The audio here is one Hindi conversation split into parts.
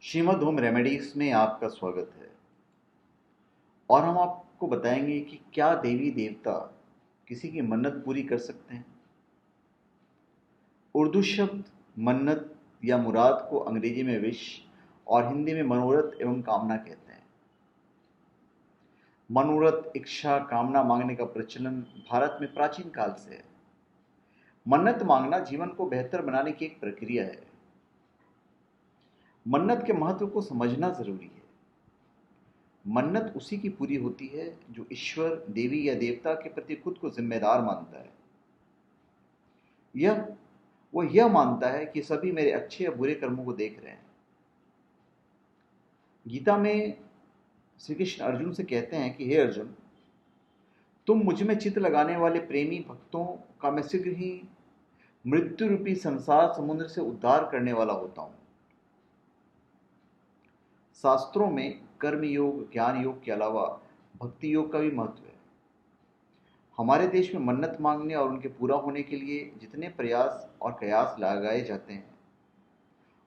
श्रीमद् होम रेमेडीज में आपका स्वागत है। और हम आपको बताएंगे कि क्या देवी देवता किसी की मन्नत पूरी कर सकते हैं। उर्दू शब्द मन्नत या मुराद को अंग्रेजी में विश और हिंदी में मनोरथ एवं कामना कहते हैं। मनोरथ, इच्छा, कामना मांगने का प्रचलन भारत में प्राचीन काल से है। मन्नत मांगना जीवन को बेहतर बनाने की एक प्रक्रिया है। मन्नत के महत्व को समझना जरूरी है। मन्नत उसी की पूरी होती है जो ईश्वर, देवी या देवता के प्रति खुद को जिम्मेदार मानता है। वो यह मानता है कि सभी मेरे अच्छे या बुरे कर्मों को देख रहे हैं। गीता में श्री कृष्ण अर्जुन से कहते हैं कि हे अर्जुन, तुम मुझ में चित्त लगाने वाले प्रेमी भक्तों का मैं शीघ्र ही मृत्यु रूपी संसार समुद्र से उद्धार करने वाला होता हूं। शास्त्रों में कर्म योग, ज्ञान योग के अलावा भक्ति योग का भी महत्व है। हमारे देश में मन्नत मांगने और उनके पूरा होने के लिए जितने प्रयास और कयास लगाए जाते हैं,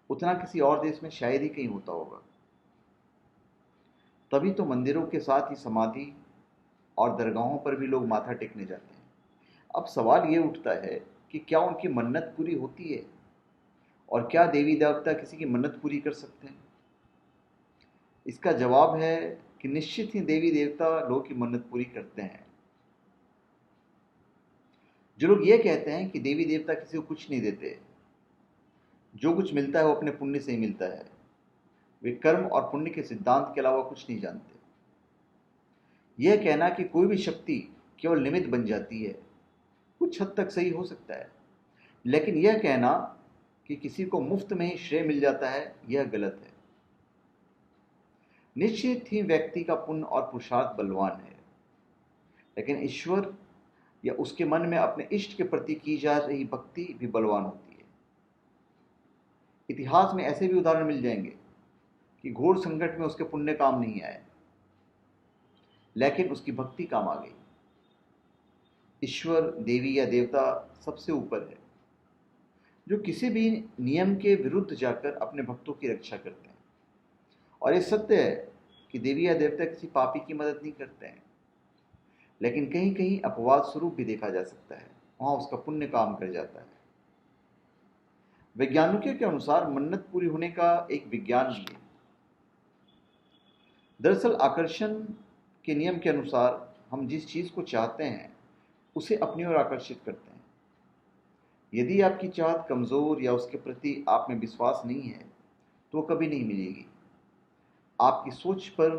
उतना किसी और देश में शायद ही कहीं होता होगा। तभी तो मंदिरों के साथ ही समाधि और दरगाहों पर भी लोग माथा टेकने जाते हैं। अब सवाल ये उठता है कि क्या उनकी मन्नत पूरी होती है, और क्या देवी देवता किसी की मन्नत पूरी कर सकते हैं? इसका जवाब है कि निश्चित ही देवी देवता लोगों की मन्नत पूरी करते हैं। जो लोग ये कहते हैं कि देवी देवता किसी को कुछ नहीं देते, जो कुछ मिलता है वो अपने पुण्य से ही मिलता है, वे कर्म और पुण्य के सिद्धांत के अलावा कुछ नहीं जानते। यह कहना कि कोई भी शक्ति केवल निमित्त बन जाती है कुछ हद तक सही हो सकता है, लेकिन यह कहना कि किसी को मुफ्त में ही श्रेय मिल जाता है, यह गलत है। निश्चित ही व्यक्ति का पुण्य और पुरुषार्थ बलवान है, लेकिन ईश्वर या उसके मन में अपने इष्ट के प्रति की जा रही भक्ति भी बलवान होती है। इतिहास में ऐसे भी उदाहरण मिल जाएंगे कि घोर संकट में उसके पुण्य काम नहीं आए, लेकिन उसकी भक्ति काम आ गई। ईश्वर, देवी या देवता सबसे ऊपर है, जो किसी भी नियम के विरुद्ध जाकर अपने भक्तों की रक्षा करते हैं। और ये सत्य है कि देवी या देवता किसी पापी की मदद नहीं करते हैं, लेकिन कहीं कहीं अपवाद स्वरूप भी देखा जा सकता है, वहां उसका पुण्य काम कर जाता है। वैज्ञानिकों के अनुसार मन्नत पूरी होने का एक विज्ञान भी है। दरअसल आकर्षण के नियम के अनुसार हम जिस चीज को चाहते हैं उसे अपनी ओर आकर्षित करते हैं। यदि आपकी चाहत कमजोर या उसके प्रति आप में विश्वास नहीं है तो वो कभी नहीं मिलेगी। आपकी सोच पर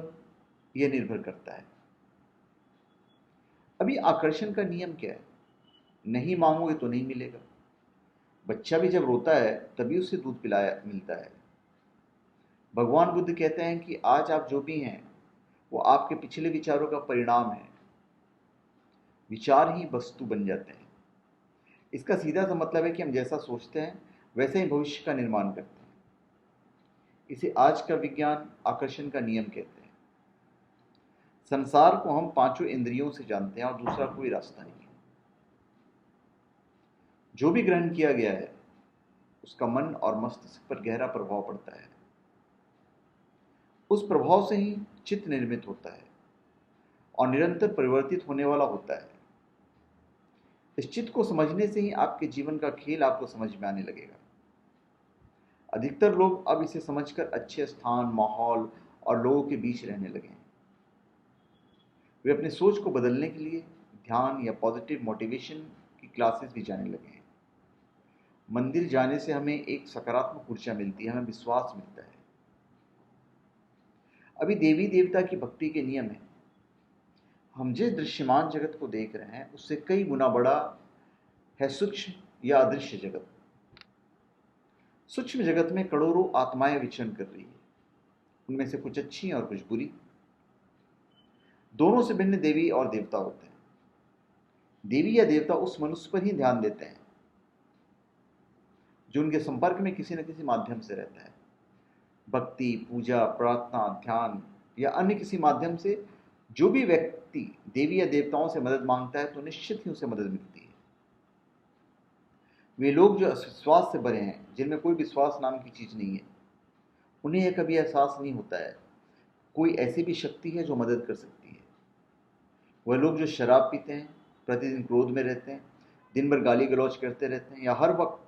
यह निर्भर करता है। अभी आकर्षण का नियम क्या है? नहीं मांगोगे तो नहीं मिलेगा। बच्चा भी जब रोता है तभी उसे दूध पिलाया मिलता है। भगवान बुद्ध कहते हैं कि आज आप जो भी हैं वो आपके पिछले विचारों का परिणाम है। विचार ही वस्तु बन जाते हैं। इसका सीधा सा मतलब है कि हम जैसा सोचते हैं वैसे ही भविष्य का निर्माण करते हैं। इसे आज का विज्ञान आकर्षण का नियम कहते हैं। संसार को हम पांचों इंद्रियों से जानते हैं और दूसरा कोई रास्ता नहीं है। जो भी ग्रहण किया गया है उसका मन और मस्तिष्क पर गहरा प्रभाव पड़ता है। उस प्रभाव से ही चित्त निर्मित होता है और निरंतर परिवर्तित होने वाला होता है। इस चित्त को समझने से ही आपके जीवन का खेल आपको समझ में आने लगेगा। अधिकतर लोग अब इसे समझकर अच्छे स्थान, माहौल और लोगों के बीच रहने लगे हैं। वे अपनी सोच को बदलने के लिए ध्यान या पॉजिटिव मोटिवेशन की क्लासेस भी जाने लगे हैं। मंदिर जाने से हमें एक सकारात्मक ऊर्जा मिलती है, हमें विश्वास मिलता है। अभी देवी देवता की भक्ति के नियम है। हम जिस दृश्यमान जगत को देख रहे हैं उससे कई गुना बड़ा है सूक्ष्म या अदृश्य जगत। सूक्ष्म जगत में करोड़ों आत्माएं विचरण कर रही है, उनमें से कुछ अच्छी और कुछ बुरी। दोनों से भिन्न देवी और देवता होते हैं। देवी या देवता उस मनुष्य पर ही ध्यान देते हैं जो उनके संपर्क में किसी न किसी माध्यम से रहता है। भक्ति, पूजा, प्रार्थना, ध्यान या अन्य किसी माध्यम से जो भी व्यक्ति देवी या देवताओं से मदद मांगता है तो निश्चित ही उसे मदद मिलती है। वे लोग जो विश्वास से भरे हैं, जिनमें कोई विश्वास नाम की चीज नहीं है, उन्हें यह कभी एहसास नहीं होता है कोई ऐसी भी शक्ति है जो मदद कर सकती है। वह लोग जो शराब पीते हैं, प्रतिदिन क्रोध में रहते हैं, दिन भर गाली गलौज करते रहते हैं या हर वक्त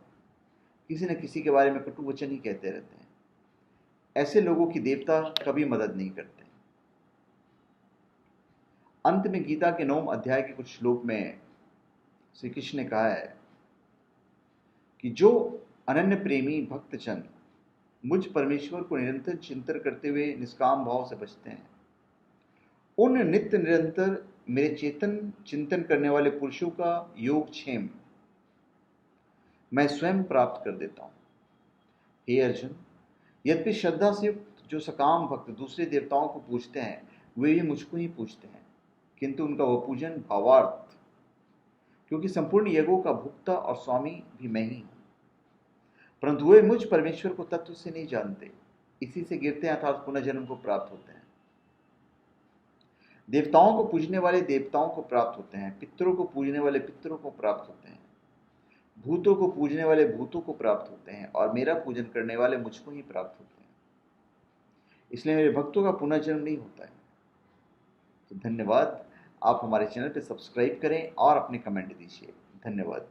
किसी न किसी के बारे में कटु वचन ही कहते रहते हैं, ऐसे लोगों की देवता कभी मदद नहीं करते। अंत में गीता के 9वें अध्याय के कुछ श्लोक में श्री कृष्ण ने कहा है कि जो अनन्य प्रेमी भक्तजन मुझ परमेश्वर को निरंतर चिंतन करते हुए निष्काम भाव से बचते हैं, उन नित्य निरंतर मेरे चेतन चिंतन करने वाले पुरुषों का योगक्षेम मैं स्वयं प्राप्त कर देता हूं। हे अर्जुन, यद्यपि श्रद्धा से युक्त जो सकाम भक्त दूसरे देवताओं को पूजते हैं वे भी मुझको ही पूजते हैं, किंतु उनका वह पूजन भावार्थ, क्योंकि संपूर्ण यज्ञों का भुक्ता और स्वामी भी मैं ही हूं। परंतु वे मुझ परमेश्वर को तत्व से नहीं जानते, इसी से गिरते हैं अर्थात पुनर्जन्म को प्राप्त होते हैं। देवताओं को पूजने वाले देवताओं को प्राप्त होते हैं, पितरों को पूजने वाले पितरों को प्राप्त होते हैं, भूतों को पूजने वाले भूतों को प्राप्त होते हैं, और मेरा पूजन करने वाले मुझको ही प्राप्त होते हैं। इसलिए मेरे भक्तों का पुनर्जन्म नहीं होता है। तो धन्यवाद। आप हमारे चैनल पर सब्सक्राइब करें और अपने कमेंट दीजिए। धन्यवाद।